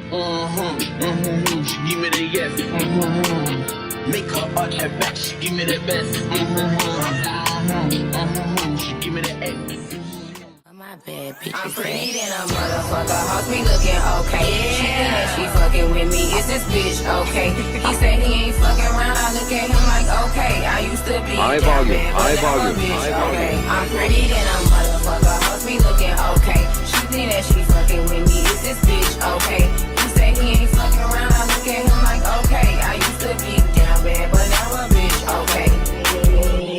She give me the yes. Make her arch her back. She give me the best. She give me the X. My bad bitch. I'm pretty than a motherfucker. Hoes be looking okay. She think that she fucking with me. Is this bitch okay? He said he ain't fucking around. I look at him like okay. I used to be high down volume, bad, high but now volume, a bitch high okay. volume. I'm pretty than a motherfucker. Hoes be looking okay. She think that she fucking with me. Is this bitch okay? He said he ain't fucking around. I look at him like okay. I used to be down bad, but now a bitch okay.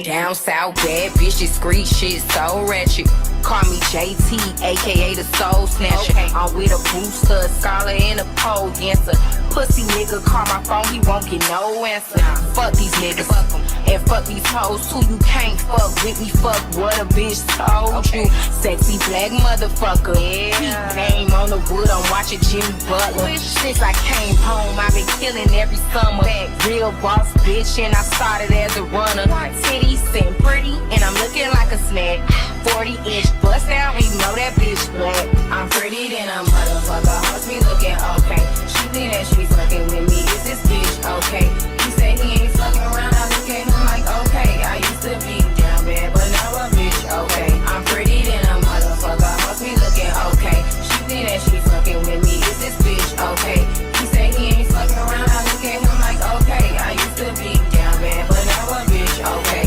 Down south bad bitches, street shit so ratchet. Call me JT, aka the soul snatcher. Okay. I'm with a booster, a scholar, and a pole dancer. Pussy nigga call my phone, he won't get no answer. Fuck these niggas, fuck them, and fuck these hoes too. You can't fuck with me, fuck what a bitch told you. Sexy black motherfucker, yeah. He came on the wood, I'm watching Jimmy Butler. Since I came home, I've been killing every summer. Real boss bitch, and I started as a runner. Titties and pretty, and I'm looking like a snack. 40-inch bust down, you know that bitch black. I'm pretty than a motherfucker, hoes be looking okay. She think that she fucking with me, is this bitch okay? He say he ain't fucking around, I look at him like okay. I used to be down bad, but now a bitch okay. I'm pretty than a motherfucker, hoes be looking okay. She think that she fucking with me, is this bitch okay? He say he ain't fucking around, I look at him like okay. I used to be down bad, but now a bitch okay.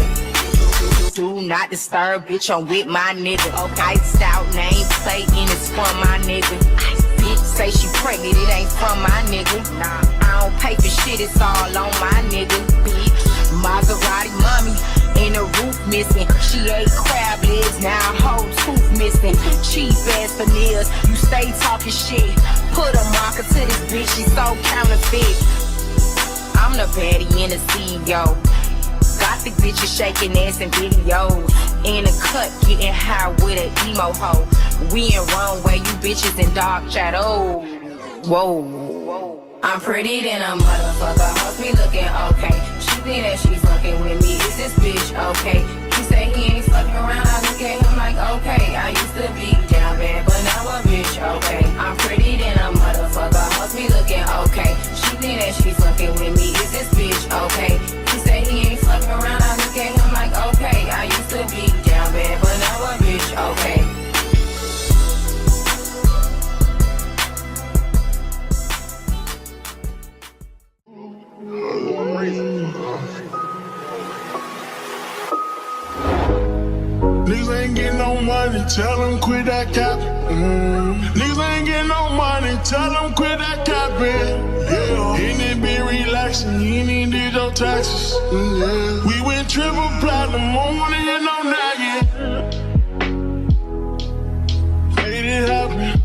Do not disturb, bitch, I'm with my nigga. Okay, stout name plate and it's from my nigga. Bitch say she pregnant, it ain't from my nigga. Nah, I don't pay for shit, it's all on my nigga. Bitch, Maserati mommy, and the roof missing. She ate crab legs, now a whole tooth missing. Cheap ass veneers, you stay talking shit. Put a marker to this bitch, she so counterfeit. I'm the baddie and the CEO. Gothic bitches shaking ass in videos. In a cut, getting high with an emo hoe. We in runway, you bitches in dark shadow. Whoa. I'm pretty than a motherfucker, hoes be looking okay. She think that she fucking with me, is this bitch okay? He say he ain't fucking around, I look at him like okay. I used to be down bad, but now a bitch okay. I'm pretty than a motherfucker, hoes be looking okay. She think that she fucking with me, is this bitch okay? He say he ain't fucking around, I look at him like okay. I used to be down bad, but now a bitch okay. Niggas ain't getting no money, tell them quit that cap. Niggas ain't getting no money, tell them quit that capping. Yeah, he need be relaxing, he ain't did your taxes. Yeah. We went triple platinum, won't wanna hear no nagging. Made it happen.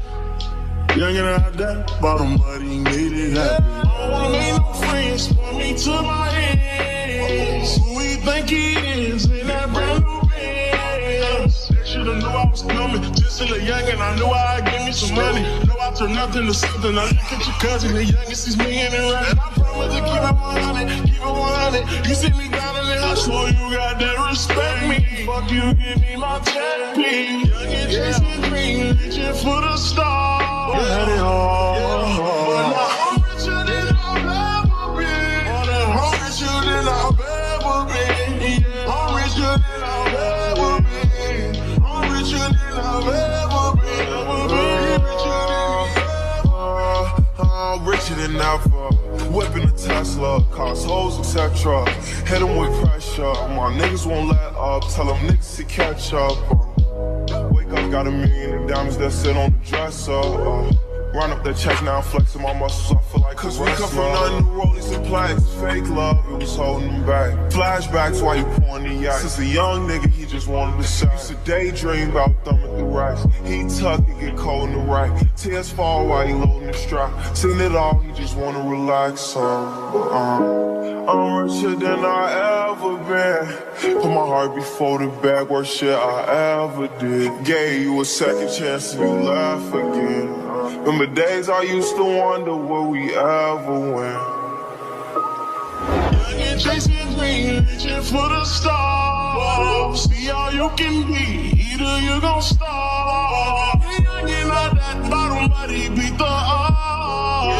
Young and out there, bottom buddy, made it happen. I don't wanna make no friends, put me to my hands. Who we think he is in that brand new should've knew I was coming. Just still a youngin', I knew I'd give me some money. Know I turn nothing to something. I look at your cousin, the youngest, he's me and running. I promise to keep it 100, keep it 100. You see me down in the house, so you got to respect me. Fuck you, give me my check, please. Youngin' chasing dreams, reaching for the stars. Had it all. But now I'm richer than I've ever been. I'm richer than I've ever been. I'm richer than I've ever been. Richer than I've ever been, I'm richer than ever. Whipping a Tesla, cars, hoes, etc. Hit them with pressure. My niggas won't let up. Tell them niggas to catch up. Wake up, got $1 million in diamonds that sit on the dresser. Run up that check now, flexing my muscles, I feel like cause we come from nothing, new rollies and plaques. Fake love, it was holding them back. Flashbacks while you pouring the yak. Since a young nigga, he just wanted to shine. Used to daydream about thumbing through racks. He tuck and get cold in the rack. Tears fall while he loading the strap. Seen it all, he just wanna relax. I'm richer than I ever been. Put my heart before the bag, worst shit I ever did. Gave you a second chance and you laugh again. Remember days I used to wonder will we ever win. Young and chasing dreams, reaching for the stars. See all you can be, either you gon' starve. Young and out that bottom, but he beat the odds.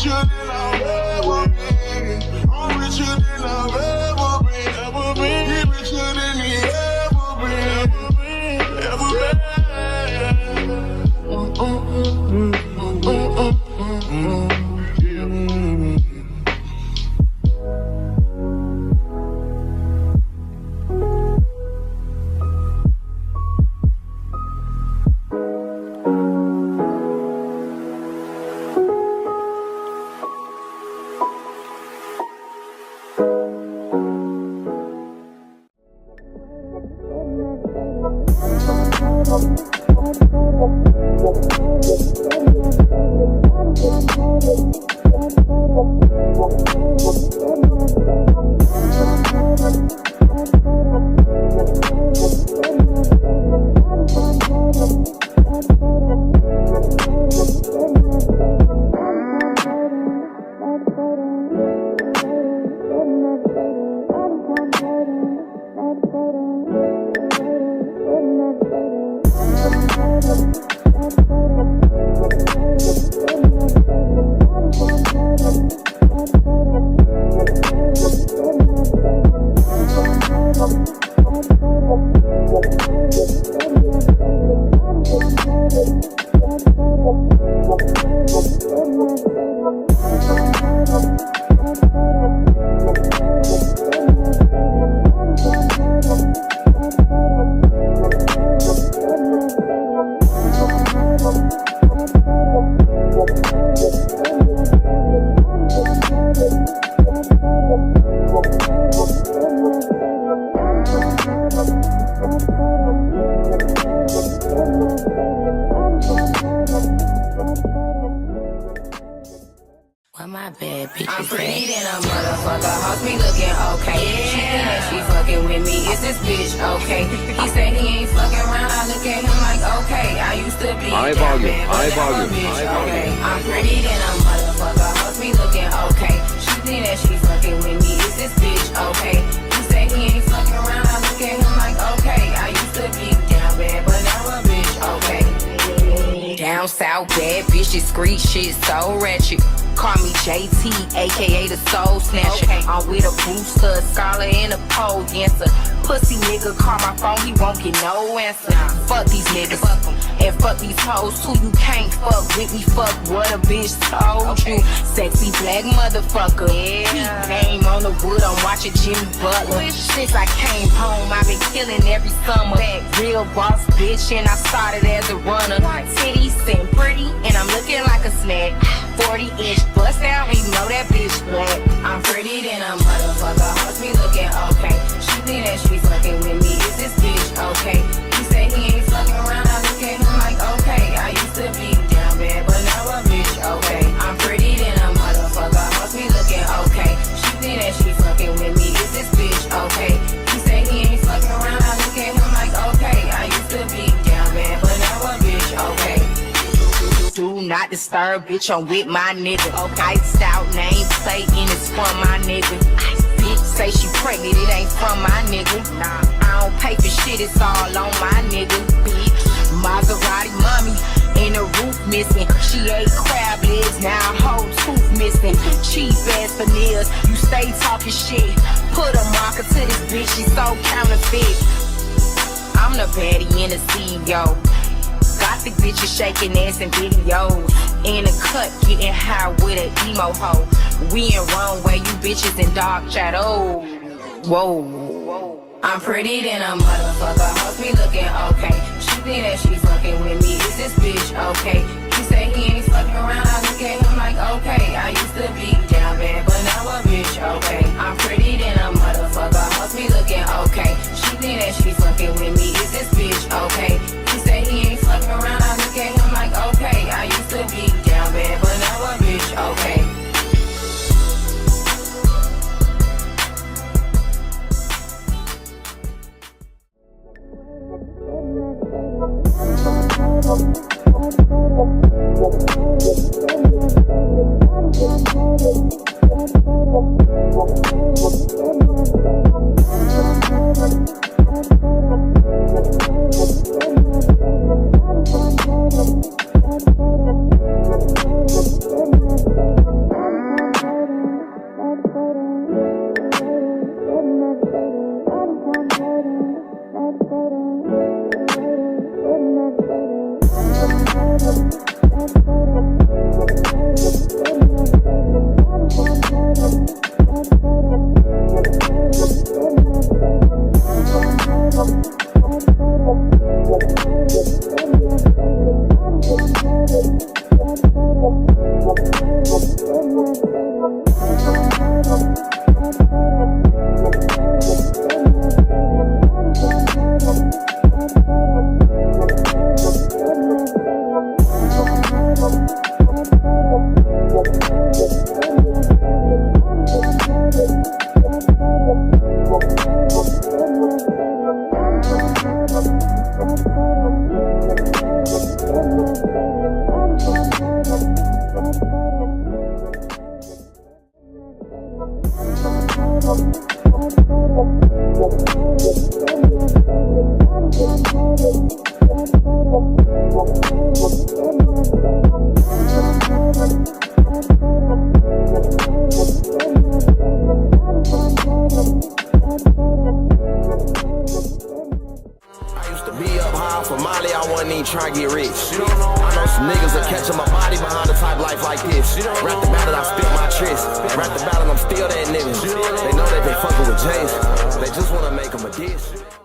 richer than I've ever been. I'm richer than I've ever been. Ever been. He richer than he ever been. Ever been. Well, my bad bitch. I'm pretty than a motherfucker. Hoes be looking okay. Yeah. She think that she fucking with me. Is this bitch okay? He say he ain't fucking around. I look at him like okay. I used to be High down volume, bad, but high now volume, a bitch high okay. volume. I'm pretty than a motherfucker. Hoes be looking okay. She think that she fucking with me. Is this bitch okay? He say he ain't fucking around. I look at him like okay. I used to be down bad, but now a bitch okay. Down south, bad bitches, street shit so ratchet. Call me JT, aka the soul snatcher. Okay. I'm with a booster, a scholar, and a pole dancer. Pussy nigga call my phone, he won't get no answer. Fuck these niggas, fuck them. And fuck these hoes too, you can't fuck with me. Fuck what a bitch told you. Sexy black motherfucker. Yeah. Name on the wood, I'm watching Jimmy Butler. Since I came home, I've been killing every summer. Real boss bitch, and I started as a runner. Titties and pretty, and I'm looking like a snack. 40-inch bust down, and you know that bitch black. I'm pretty than a motherfucker. Hoes be looking okay. She think that she fucking with me. Is this bitch okay? He say he ain't fucking around. I look at him like okay. I used to be down bad, but now a bitch okay. I'm pretty than a motherfucker. Hoes be looking okay. She think that she fucking with me. Is this bitch okay? He say he ain't fucking around. I look at him like okay. I used to be down bad, but now a bitch okay. Do not disturb, bitch, I'm with my nigga. Okay, stout name plate and it's from my nigga. Bitch say she pregnant, it ain't from my nigga. Nah, I don't pay for shit, it's all on my nigga. Bitch, Maserati mommy, and the roof missing. She ate crab legs, now whole tooth missing. Cheap ass veneers, you stay talking shit. Put a marker to this bitch, she's so counterfeit. I'm the baddie in the CEO. Gothic bitches shaking ass in videos. In a cut, getting high with an emo hoe. We in wrong way, you bitches in dark shadow. Whoa. I'm pretty than a motherfucker. Hoes be looking okay. She think that she fucking with me. Is this bitch okay? He say he ain't fucking around. I look at him like okay. I used to be down bad, but now a bitch okay. I'm pretty than a motherfucker. Hoes be looking okay. She think that she fucking with me. Is this bitch okay? He say he ain't fucking around. I look at him like okay. I used to be down bad, but now a bitch okay. For Molly, I wasn't even trying to get rich. I know some niggas that catching my body behind a type life like this. Rap the battle, I spit my tricks. Rap the battle, I'm still that nigga. They know that they fucking with Jace. They just wanna make them a diss.